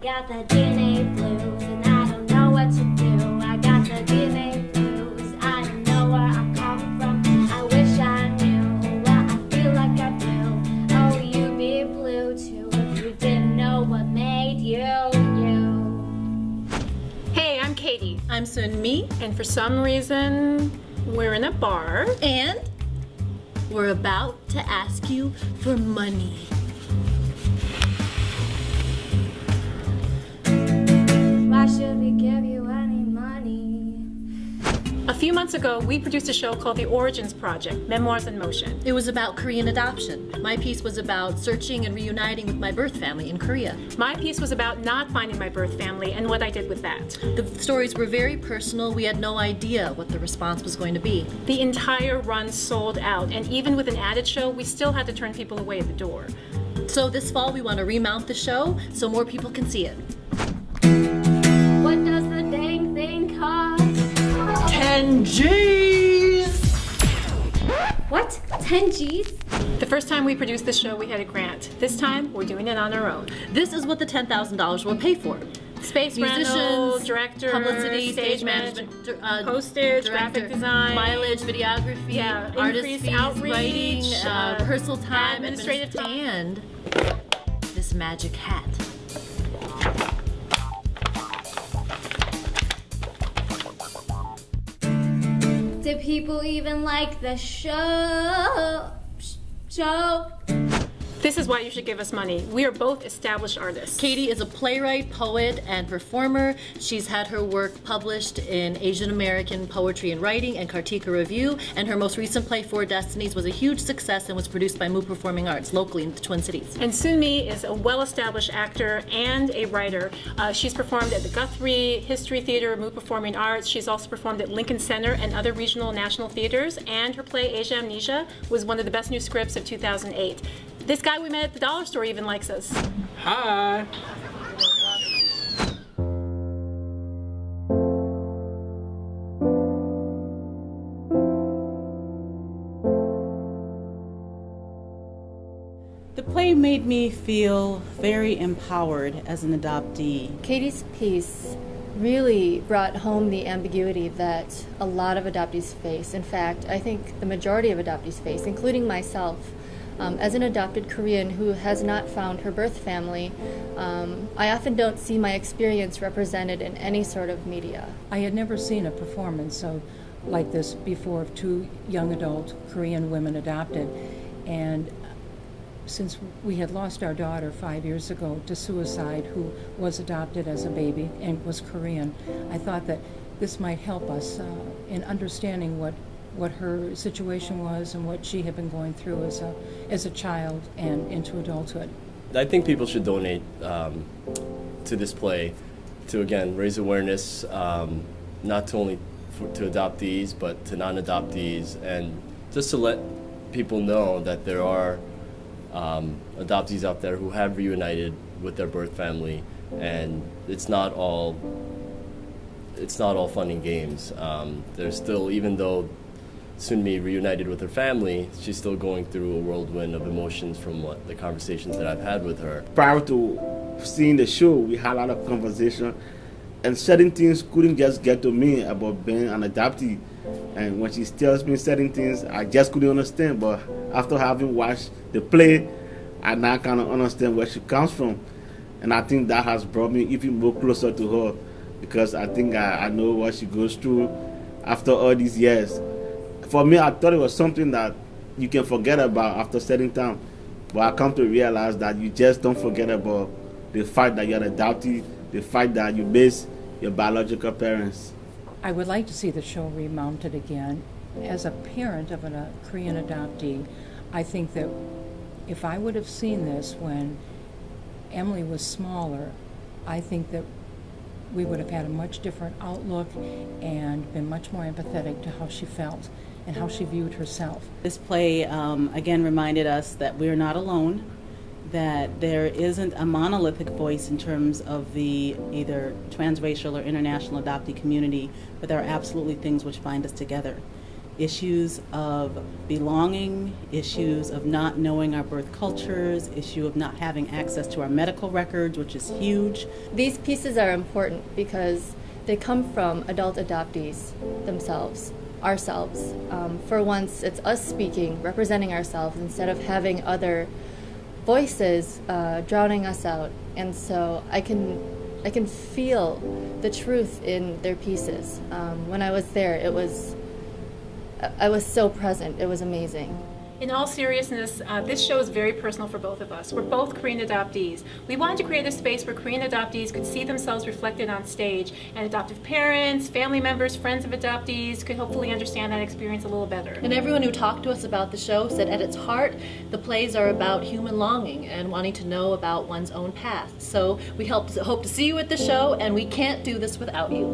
got the DNA blues and I don't know what to do. I got the DNA blues, I don't know where I'm coming from. I wish I knew what I feel like I do. Oh, you'd be blue too if you didn't know what made you, you. Hey, I'm Katie. I'm Sun Mee. And for some reason, we're in a bar. And we're about to ask you for money. Why should we give you any money? A few months ago, we produced a show called The Origins Project, Memoirs in Motion. It was about Korean adoption. My piece was about searching and reuniting with my birth family in Korea. My piece was about not finding my birth family and what I did with that. The stories were very personal. We had no idea what the response was going to be. The entire run sold out, and even with an added show, we still had to turn people away at the door. So this fall, we want to remount the show so more people can see it. What does the dang thing cost? 10 G's! What? 10 G's? The first time we produced this show, we had a grant. This time, we're doing it on our own. This is what the $10,000 will pay for. Space rental, director, publicity, stage management, postage, director, graphic design, mileage, videography, artist fees, outreach, writing, personal time, administrative time, and this magic hat. Do people even like the show? This is why you should give us money. We are both established artists. Katie is a playwright, poet, and performer. She's had her work published in Asian American Poetry and Writing and Kartika Review, and her most recent play, Four Destinies, was a huge success and was produced by Moo Performing Arts locally in the Twin Cities. And Sun Mee is a well-established actor and a writer. She's performed at the Guthrie History Theater, Moo Performing Arts. She's also performed at Lincoln Center and other regional national theaters, and her play, Asia Amnesia, was one of the best new scripts of 2008. This guy we met at the dollar store even likes us. Hi. The play made me feel very empowered as an adoptee. Katie's piece really brought home the ambiguity that a lot of adoptees face. In fact, I think the majority of adoptees face, including myself. As an adopted Korean who has not found her birth family, I often don't see my experience represented in any sort of media. I had never seen a performance like this before of two young adult Korean women adopted. And since we had lost our daughter 5 years ago to suicide, who was adopted as a baby and was Korean, I thought that this might help us in understanding what her situation was and what she had been going through as a child and into adulthood. I think people should donate to this play to, again, raise awareness, not only to adoptees, but to non-adoptees, and just to let people know that there are adoptees out there who have reunited with their birth family, and it's not all fun and games. There's still, even though Sun Mee reunited with her family, she's still going through a whirlwind of emotions from the conversations that I've had with her. Prior to seeing the show, we had a lot of conversation, and certain things couldn't just get to me about being an adoptee. And when she tells me certain things, I just couldn't understand. But after having watched the play, I now kind of understand where she comes from. And I think that has brought me even more closer to her, because I think I know what she goes through after all these years. For me, I thought it was something that you can forget about after a certain time. But I come to realize that you just don't forget about the fact that you're an adoptee, the fact that you miss your biological parents. I would like to see the show remounted again. As a parent of a Korean adoptee, I think that if I would have seen this when Emily was smaller, I think that we would have had a much different outlook and been much more empathetic to how she felt and how she viewed herself. This play, again, reminded us that we're not alone, that there isn't a monolithic voice in terms of the either transracial or international adoptee community, but there are absolutely things which bind us together. issues of belonging, issues of not knowing our birth cultures, issue of not having access to our medical records, which is huge. These pieces are important because they come from adult adoptees themselves, ourselves. For once, it's us speaking, representing ourselves, instead of having other voices drowning us out. And so I can feel the truth in their pieces. When I was there, I was so present. It was amazing. In all seriousness, this show is very personal for both of us. We're both Korean adoptees. We wanted to create a space where Korean adoptees could see themselves reflected on stage, and adoptive parents, family members, friends of adoptees could hopefully understand that experience a little better. And everyone who talked to us about the show said at its heart, the plays are about human longing and wanting to know about one's own past. So we hope to see you at the show, and we can't do this without you.